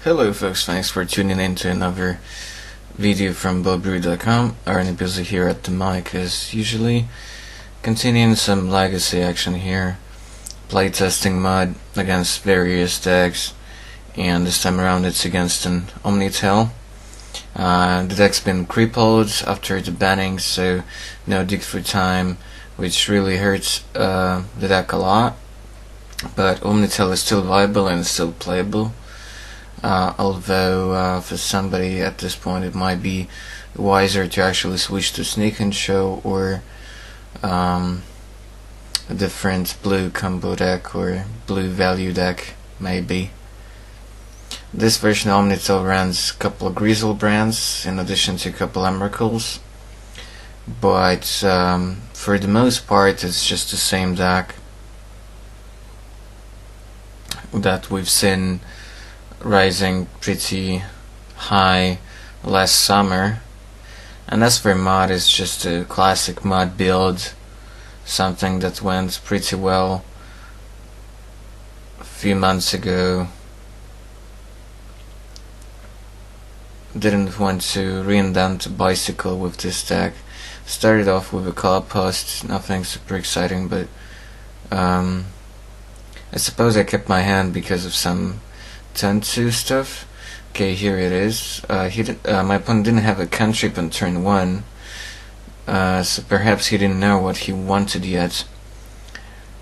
Hello folks, thanks for tuning in to another video from BuildBrew.com. Arnie busy here at the mic as usually, continuing some legacy action here, playtesting MUD against various decks, and this time around it's against an OmniTell. The deck's been crippled after the banning, so no dig for time, which really hurts the deck a lot, but OmniTell is still viable and still playable. Although for somebody at this point it might be wiser to actually switch to Sneak and Show or a different blue combo deck or blue value deck maybe. This version of OmniTell runs a couple of Grizzle brands in addition to a couple of Emeralds, but for the most part it's just the same deck that we've seen rising pretty high last summer. And as for MUD, it's just a classic MUD build, something that went pretty well a few months ago. Didn't want to reinvent a bicycle with this deck. Started off with a club post, nothing super exciting, but I suppose I kept my hand because of some turn 2 stuff. Okay, here it is. My opponent didn't have a cantrip on turn 1, so perhaps he didn't know what he wanted yet.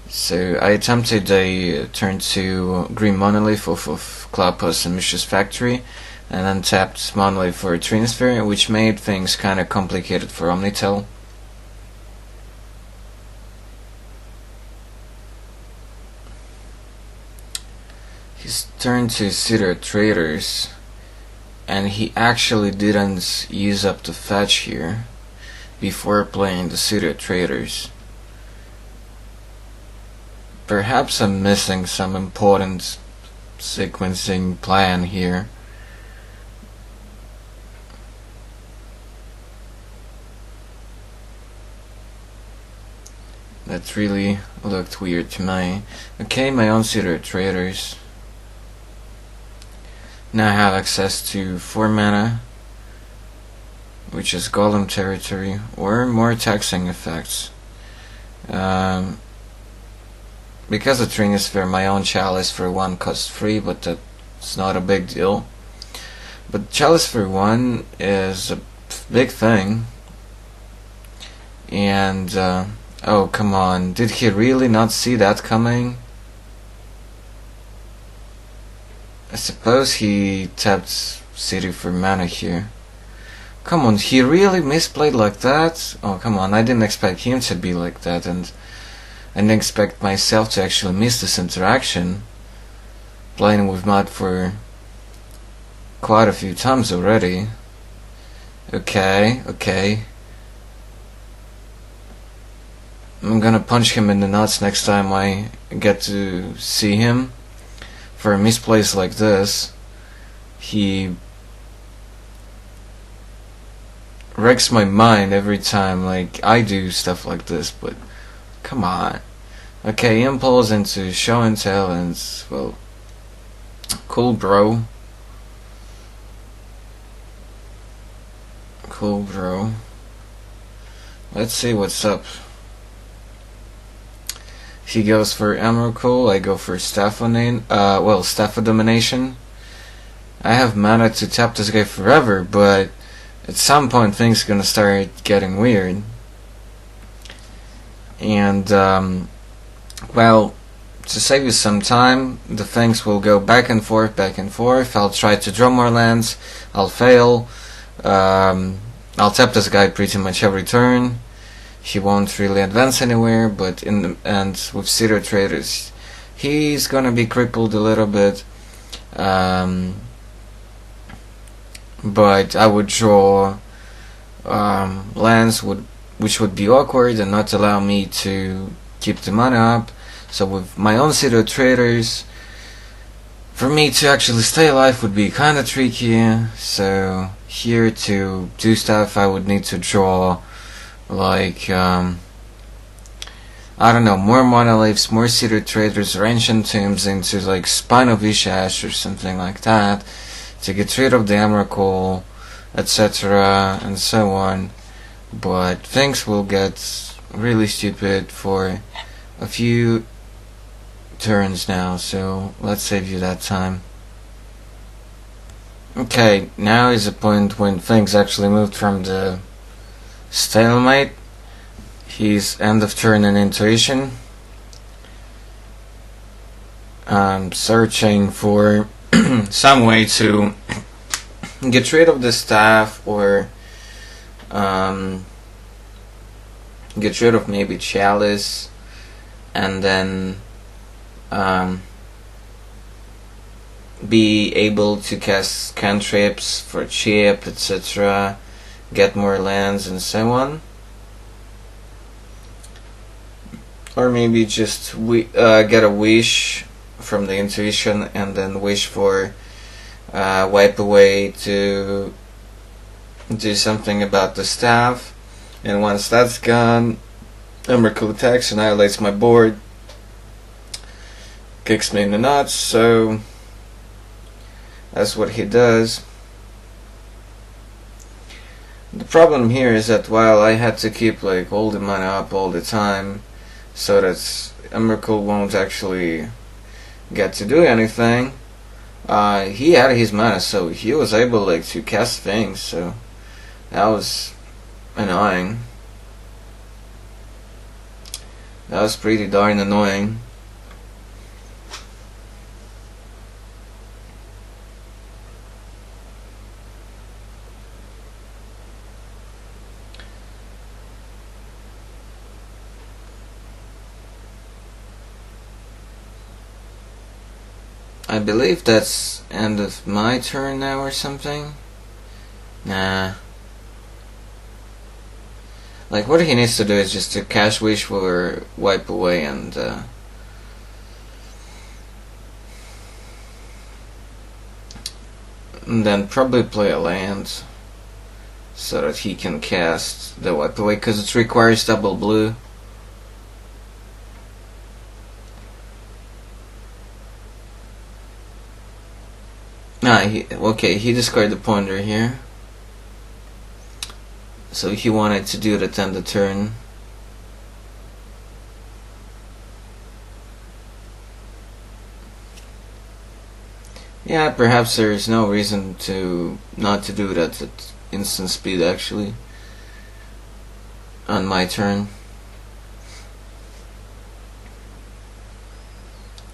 So I attempted a turn 2 green monolith off of Cloudpost and Mishra's Factory, and then tapped monolith for a Trinosphere, which made things kinda complicated for OmniTell. He's turned to Cedar Traders, and he actually didn't use up the fetch here before playing the Cedar Traders. Perhaps I'm missing some important sequencing plan here. That really looked weird to me. Okay, my own Cedar Traders. Now I have access to 4 mana, which is Golem territory, or more taxing effects. Because of Trinosphere, my own Chalice for 1 costs 3, but that's not a big deal. But Chalice for 1 is a big thing. And, oh come on, did he really not see that coming? I suppose he tapped City for mana here. Come on, he really misplayed like that? Oh come on, I didn't expect him to be like that, and I didn't expect myself to actually miss this interaction. Playing with MUD for quite a few times already. Okay. I'm gonna punch him in the nuts next time I get to see him. For a misplace like this, he wrecks my mind every time like I do stuff like this, but come on. Okay, impulse into show and tell, and well, cool bro. Let's see what's up. He goes for Emerald, I go for Staff of Domination. I have mana to tap this guy forever, but at some point things are gonna start getting weird. And, well, to save you some time, the things will go back and forth. I'll try to draw more lands, I'll fail. I'll tap this guy pretty much every turn. He won't really advance anywhere, but in the end, with Cedar Traders, he's gonna be crippled a little bit. But I would draw lands which would be awkward and not allow me to keep the mana up. So with my own Cedar Traders, for me to actually stay alive would be kinda tricky. So here to do stuff, I would need to draw like I don't know, more monoliths, more cedar traders, or ancient tombs into like Spine of Ishash or something like that to get rid of the Emrakul, etc. and so on. But things will get really stupid for a few turns now, so let's save you that time. Okay, now is the point when things actually moved from the stalemate. He's end of turn and intuition. I'm searching for some way to get rid of the staff, or get rid of maybe Chalice, and then be able to cast cantrips for chip, etc., get more lands and so on. Or maybe just get a wish from the intuition and then wish for wipe away to do something about the staff. And once that's gone, Emrakul attacks, annihilates my board, kicks me in the nuts, so that's what he does. The problem here is that while I had to keep like all the mana up all the time so that Emrakul won't actually get to do anything, he had his mana, so he was able like to cast things, so that was annoying. That was pretty darn annoying. I believe that's end of my turn now or something. Nah. Like, what he needs to do is just to cast wish or wipe away and then probably play a land so that he can cast the wipe away, because it requires double blue. Okay, he discarded the ponder here. So he wanted to do it at end of turn. Yeah, perhaps there is no reason to not to do that at instant speed actually. On my turn.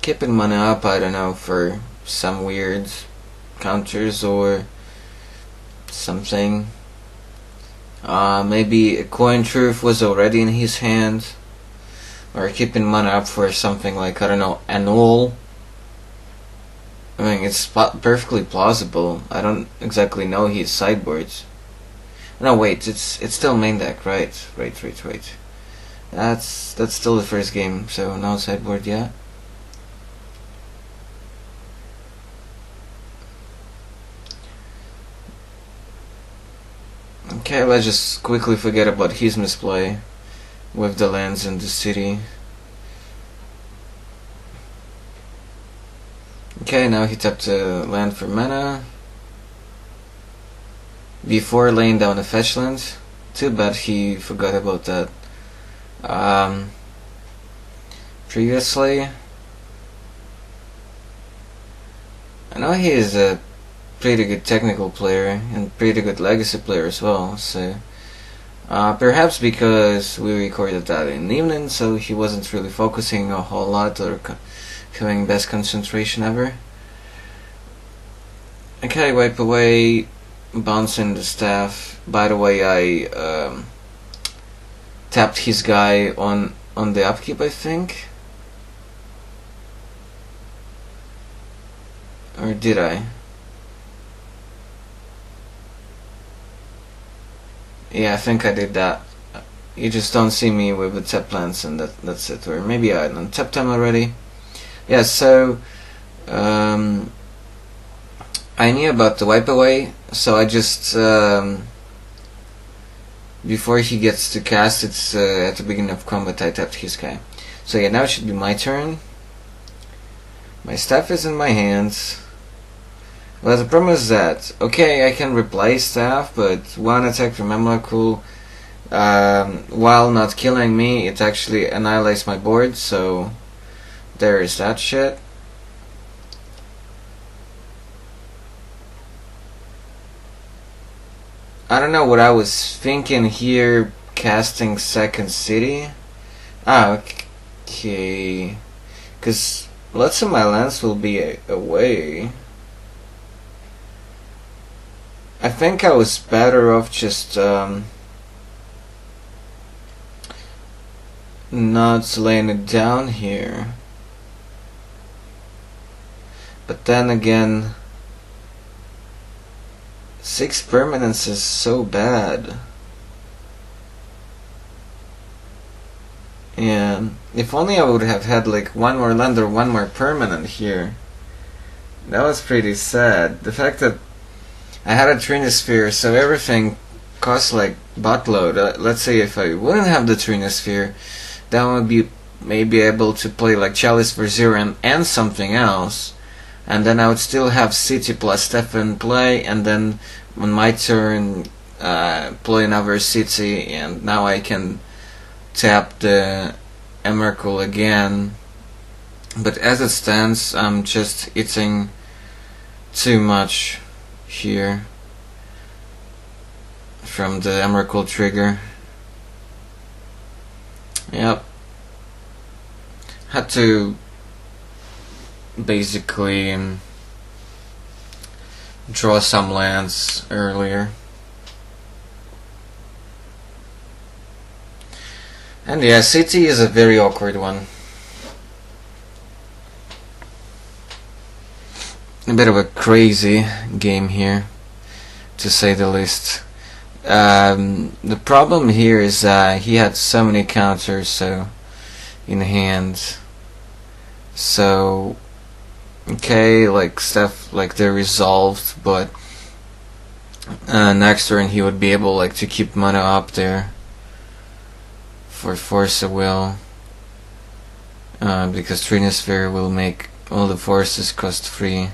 Keeping mana up, I don't know, for some weird counters or something. Maybe a coin truth was already in his hand, or keeping mana up for something like, I don't know, annul. I mean, it's perfectly plausible. I don't exactly know his sideboards. No, wait, it's still main deck, right? Right. That's still the first game, so no sideboard yet. Okay, let's just quickly forget about his misplay with the lands in the city. Okay, now he tapped a land for mana before laying down a fetch land. Too bad he forgot about that previously. I know he is a pretty good technical player and pretty good legacy player as well, so perhaps because we recorded that in the evening, so he wasn't really focusing a whole lot or having best concentration ever. Okay, wipe away, bouncing the staff. By the way, I tapped his guy on the upkeep, I think, or did I? Yeah, I think I did that. You just don't see me with the tap lands, and that's it. Or maybe I untapped them already. Yeah, so I knew about the wipe away, so I just before he gets to cast, it's at the beginning of combat, I tapped his guy. So yeah, now it should be my turn. My staff is in my hands. Well, the problem is that, okay, I can replace staff, but one attack from Emrakul, while not killing me, it actually annihilates my board, so there is that shit. I don't know what I was thinking here, casting second city. Okay. Because lots of my lands will be away. I think I was better off just not laying it down here. But then again, 6 permanents is so bad. Yeah, if only I would have had like one more land or one more permanent here. That was pretty sad. The fact that I had a Trinosphere, so everything costs like buttload. Let's say if I wouldn't have the Trinosphere, then I would be maybe able to play like Chalice for 0 and something else. And then I would still have City plus Steph in play, and then on my turn play another City, and now I can tap the Emrakul again. But as it stands, I'm just eating too much here from the Emrakul trigger. Yep. Had to basically draw some lands earlier. And yeah, City is a very awkward one. A bit of a crazy game here, to say the least. The problem here is he had so many counters in hand. So okay, like stuff like they're resolved, but next turn he would be able like to keep mana up there for Force of Will, because Trinosphere will make all the forces cost free.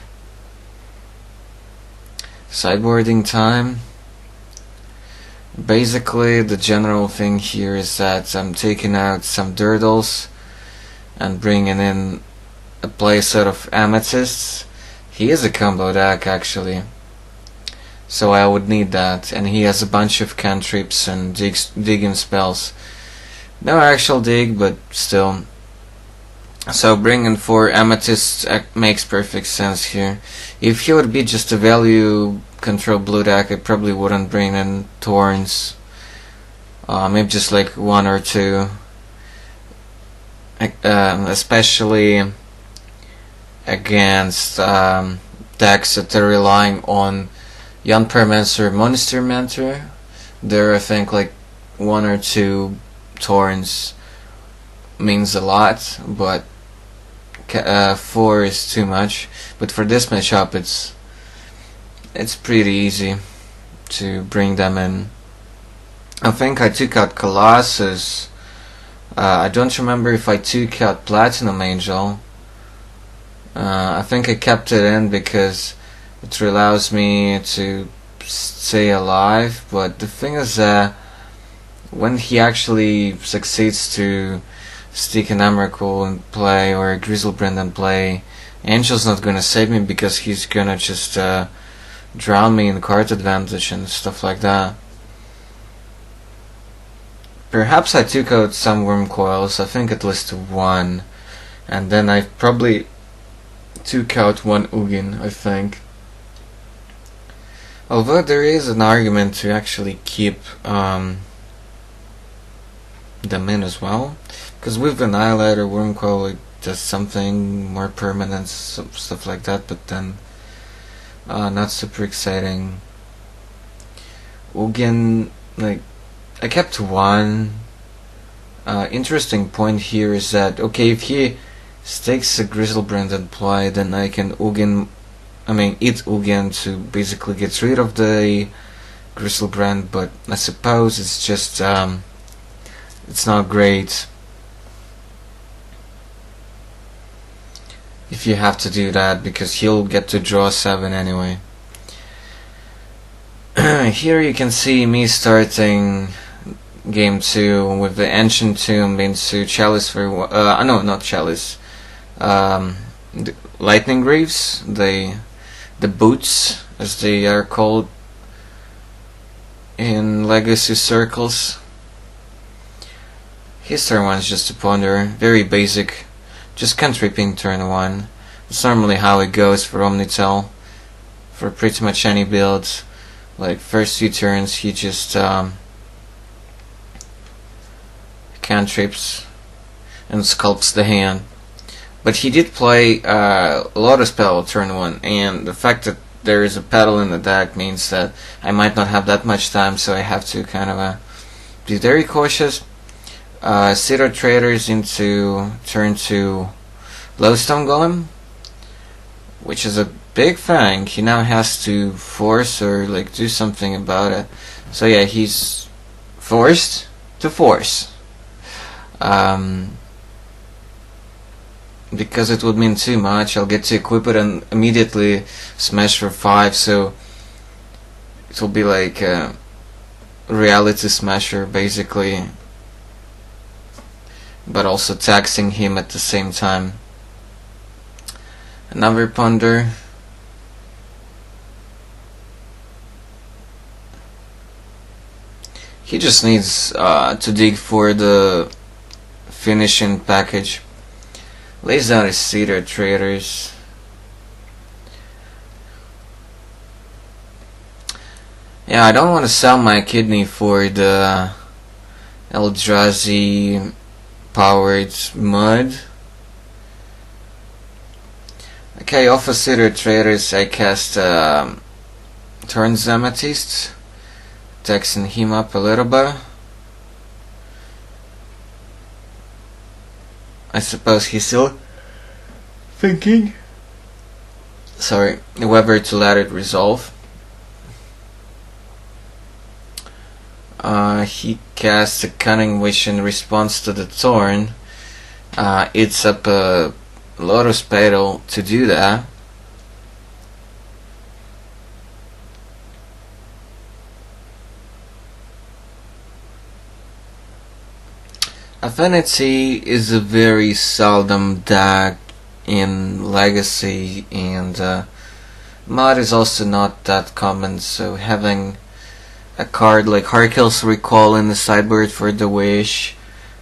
Sideboarding time. Basically the general thing here is that I'm taking out some Durdles and bringing in a playset of Amethysts. He is a combo deck actually, so I would need that, and he has a bunch of cantrips and digging spells. No actual dig, but still. So bringing 4 Amethysts makes perfect sense here. If he would be just a value control blue deck, I probably wouldn't bring in Thorns. Maybe just like 1 or 2. Especially against decks that are relying on Yon Permancer or Monastery Mentor. There I think like 1 or 2 Thorns means a lot, but 4 is too much. But for this matchup it's pretty easy to bring them in. I think I took out Colossus. I don't remember if I took out Platinum Angel. I think I kept it in because it allows me to stay alive, but the thing is that when he actually succeeds to stick an Emrakul in play or a Grizzlebrand in play, Angel's not gonna save me because he's gonna just drown me in card advantage and stuff like that. Perhaps I took out some Worm Coils, I think at least 1, and then I probably took out 1 Ugin, I think. Although there is an argument to actually keep them in as well, because with Annihilator, Worm Coil it does something more permanent, stuff like that, but then not super exciting. Ugin, like, I kept 1. Interesting point here is that, okay, if he stakes a Grizzlebrand and play, then I can eat Ugin to basically get rid of the Grizzlebrand, but I suppose it's just it's not great. if you have to do that, because he'll get to draw 7 anyway. Here you can see me starting game 2 with the Ancient Tomb into Chalice for no, not Chalice. The Lightning Greaves, the boots, as they are called in Legacy circles. His turn 1 is just a ponder, very basic, just cantripping turn 1. It's normally how it goes for OmniTell, for pretty much any build. Like first few turns he just cantrips and sculpts the hand. But he did play Lotus Petal turn 1, and the fact that there is a petal in the deck means that I might not have that much time, so I have to kind of be very cautious. Cedar Traders into turn 2 Glowstone Golem, which is a big fang. He now has to force or like do something about it. So yeah, he's forced to force. Because it would mean too much, I'll get to equip it and immediately smash for 5, so it will be like a reality smasher basically, but also taxing him at the same time. Another ponder. He just needs to dig for the finishing package. Lays down his Cedar Traders. Yeah, I don't want to sell my kidney for the Eldrazi powered mud. Okay, off of Cedar Traders I cast Turns Amethyst, taxing him up a little bit. I suppose he's still thinking. Sorry, whether to let it resolve. He casts a Cunning Wish in response to the Thorn. It's up a Lotus Petal to do that. Affinity is a very seldom deck in Legacy, and Mod is also not that common, so having a card like Harkill's Recall in the sideboard for the Wish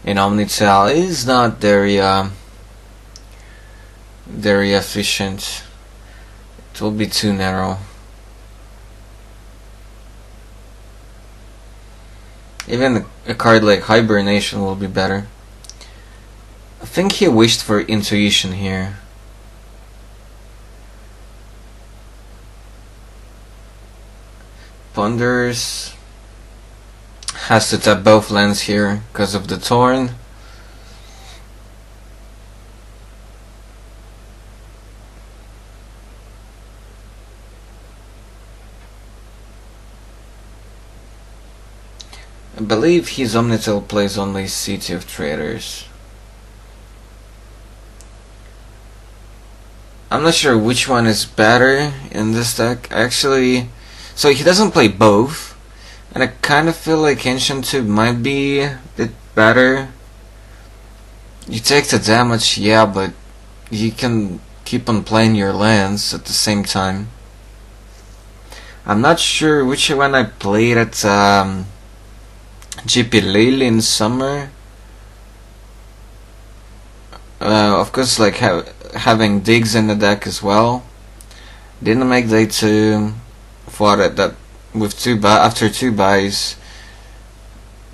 in OmniTell is not very efficient. It will be too narrow. Even a card like Hibernation will be better. I think he wished for Intuition here. Ponders. Has to tap both lands here because of the Thorn. I believe his OmniTell plays only City of Traders. I'm not sure which one is better in this deck, actually. So he doesn't play both, and I kind of feel like Ancient Tomb might be a bit better. You take the damage, yeah, but you can keep on playing your lands at the same time. I'm not sure which one I played at GP Lily in summer. Of course, like having digs in the deck as well. Didn't make day 2. Thought that with after 2 buys,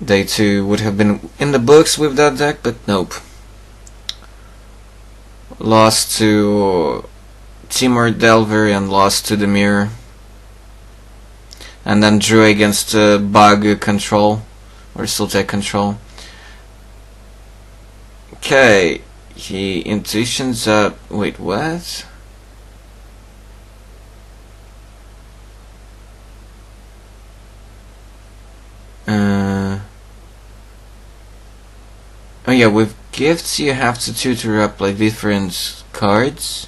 day 2 would have been in the books with that deck, but nope. Lost to Timur Delver and lost to the Mirror, and then drew against Bug Control. Or still take control. Okay, he intuitions up. Wait, what? Oh yeah, with gifts you have to tutor up like different cards.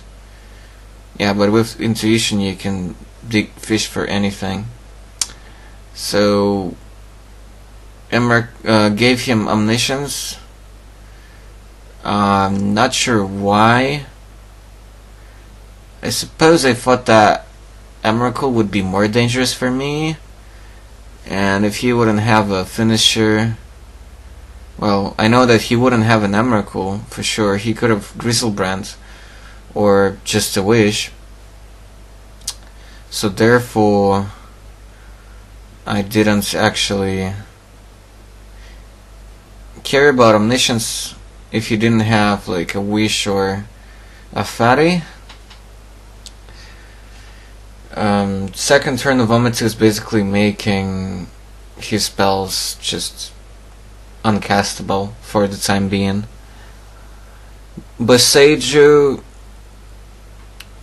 Yeah, but with intuition you can fish for anything. So Emmerich gave him omniscience. Not sure why. I suppose I thought that Emrakul would be more dangerous for me, and if he wouldn't have a finisher, well, I know that he wouldn't have an Emrakul for sure. He could have Griselbrand or just a wish. So therefore I didn't actually care about omniscience if he didn't have like a wish or a fatty. Second turn of Omnitel is basically making his spells just uncastable for the time being. Boseiju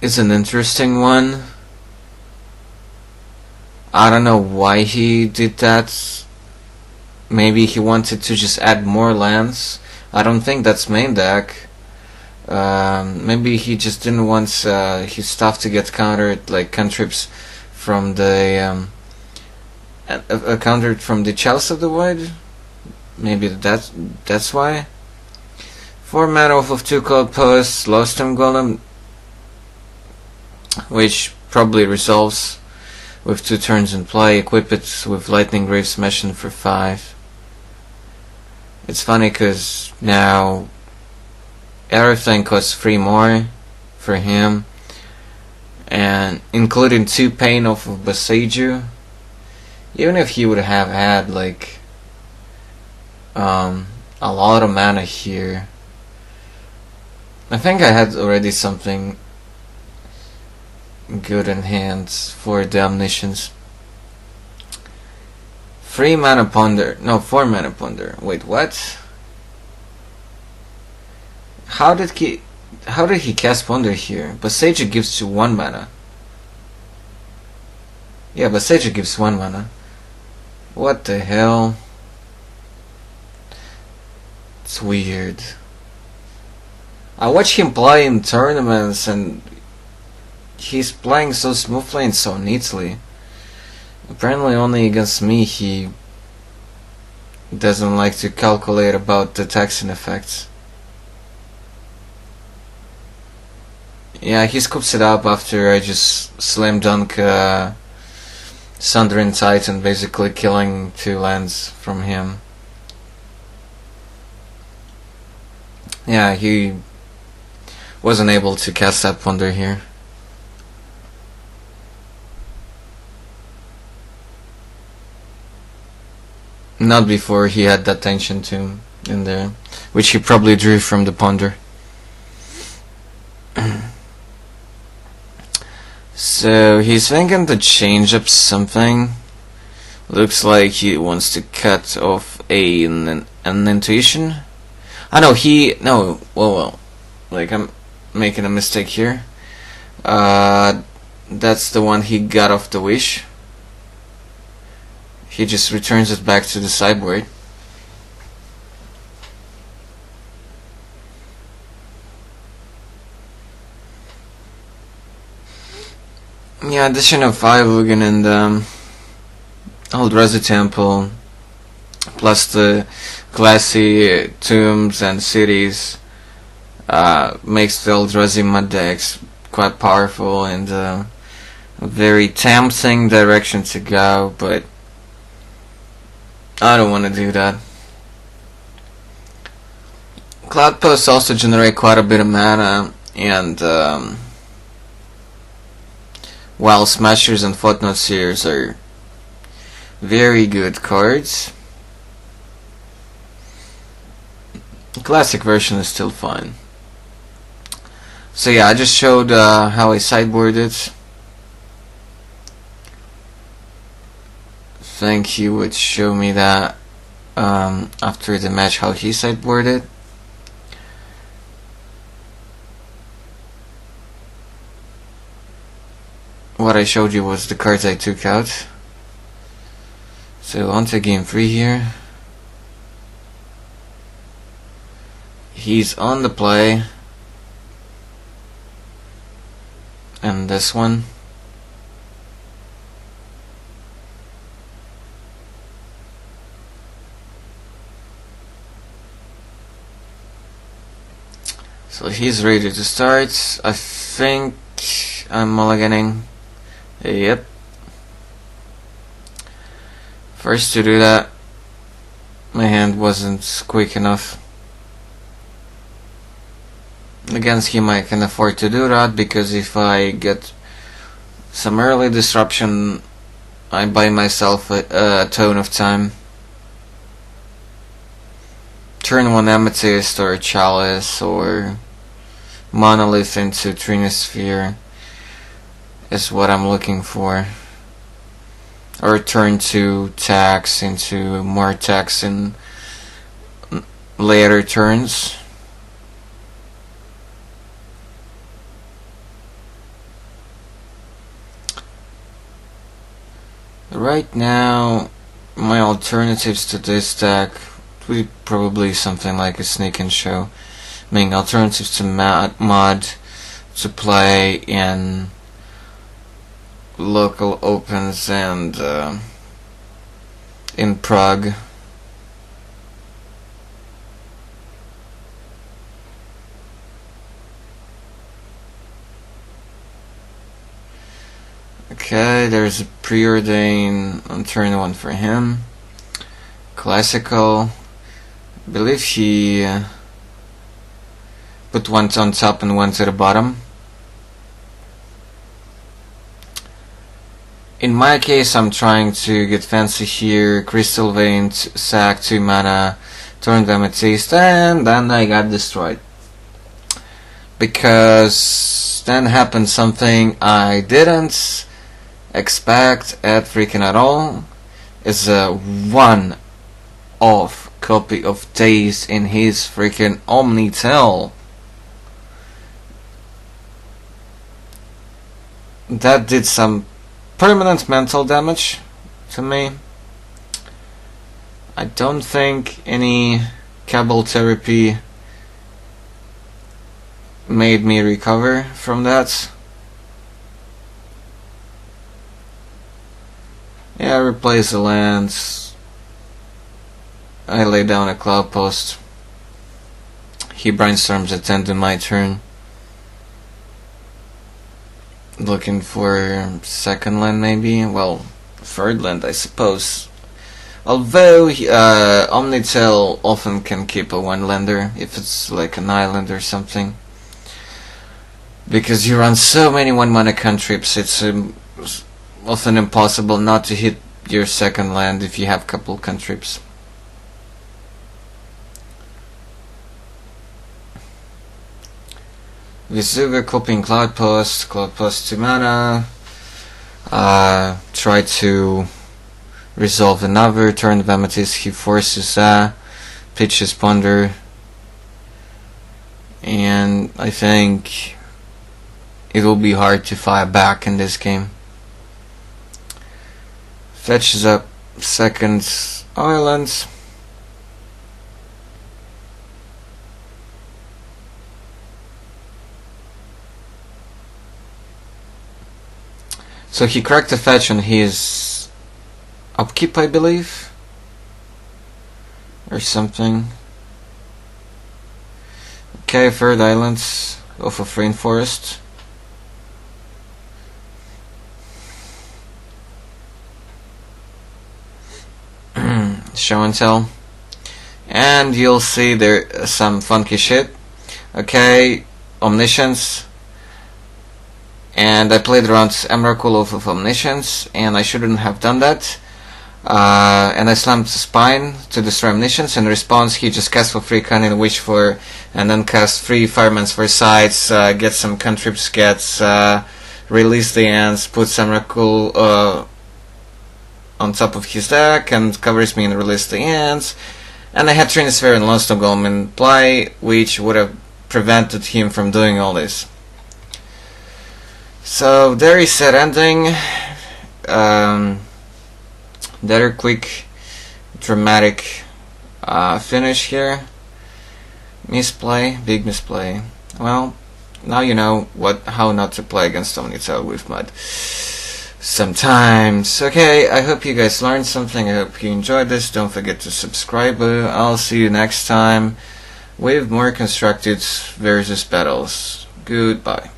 is an interesting one. I don't know why he did that. Maybe he wanted to just add more lands. I don't think that's main deck. Maybe he just didn't want his stuff to get countered, like cantrips from the countered from the Chalice of the Void. Maybe that's why. 4 mana off of 2 Cloud Posts, Lost Him Golem, which probably resolves with 2 turns in play. Equip it with Lightning Grave Smashing for 5. It's funny because now everything costs 3 more for him, and including 2 pain off of Boseiju. Even if he would have had like a lot of mana here, I think I had already something good in hand for the Omniscience. 3 mana Ponder, no, 4 mana Ponder. Wait, what? How did he cast Ponder here? Boseiju gives you 1 mana. Yeah, Boseiju gives 1 mana. What the hell? It's weird. I watch him play in tournaments and he's playing so smoothly and so neatly. Apparently only against me he doesn't like to calculate about the taxing effects. Yeah, he scoops it up after I just slam dunk Sundering Titan, basically killing 2 lands from him. Yeah, he wasn't able to cast that Ponder here. Not before he had that Tension Tomb in there, which he probably drew from the Ponder. So he's thinking to change up something. Looks like he wants to cut off an intuition. I know well, like I'm making a mistake here. That's the one he got off the wish. He just returns it back to the sideboard. Yeah, addition of 5 Ugin and Eldrazi Temple, plus the classy tombs and cities, makes the Eldrazi MUD decks quite powerful and a very tempting direction to go, but I don't want to do that. Cloud Posts also generate quite a bit of mana, and while Smashers and Footnote Seers are very good cards, the classic version is still fine. So yeah, I just showed how I sideboarded. Think he would show me that after the match how he sideboarded. What I showed you was the cards I took out. So on to game 3 here. He's on the play. and this one. So he's ready to start. I think I'm mulliganing. Yep. First to do that, my hand wasn't quick enough. Against him I can afford to do that, because if I get some early disruption, I buy myself a ton of time. Turn one Amethyst or Chalice or Monolith into Trinosphere is what I'm looking for. Or turn 2 tax into more tax in later turns. Right now, my alternatives to this deck would be probably something like a Sneak and Show. I mean, alternatives to MUD to play in local opens and in Prague. Okay, there's a Preordain on turn 1 for him. Classical. I believe he put one on top and one to the bottom. In my case, I'm trying to get fancy here. Crystal Vein, sack 2 mana, turn Amethyst, and then I got destroyed. Because then happened something I didn't expect at freaking at all. Is a one-off copy of Days in his freaking OmniTell. That did some permanent mental damage to me. I don't think any Cabal therapy made me recover from that. Yeah, I replace the lands. I lay down a Cloud Post. He brainstorms at 10 to my turn. Looking for second land maybe? Well, third land I suppose. Although OmniTell often can keep a one-lander if it's like an island or something. Because you run so many 1-mana cantrips, it's often impossible not to hit your second land if you have a couple cantrips. Visuga copying Cloud Post 2 mana. Try to resolve another turn of Amethyst. He forces pitches Ponder, and I think it will be hard to fight back in this game. Fetches up second island. So he cracked a fetch on his upkeep, I believe, or something. Okay, third island off of Rainforest. Show and tell, and you'll see there some funky shit. Okay, Omniscience. And I played around Emrakul off of Omniscience, and I shouldn't have done that. And I slammed Spine to destroy Omniscience. In response, he just cast for free Cunning Wish for, and then cast 3 Fireman's Foresights, get some cantrips, gets release the ants, puts Emrakul on top of his deck, and covers me and release the ants. And I had Trinosphere and Lonesome Golem in play, which would have prevented him from doing all this. So very sad ending. Very quick, dramatic finish here. Misplay, big misplay. Well, now you know how not to play against OmniTell with MUD sometimes. Okay, I hope you guys learned something. I hope you enjoyed this. Don't forget to subscribe. I'll see you next time with more constructed versus battles. Goodbye.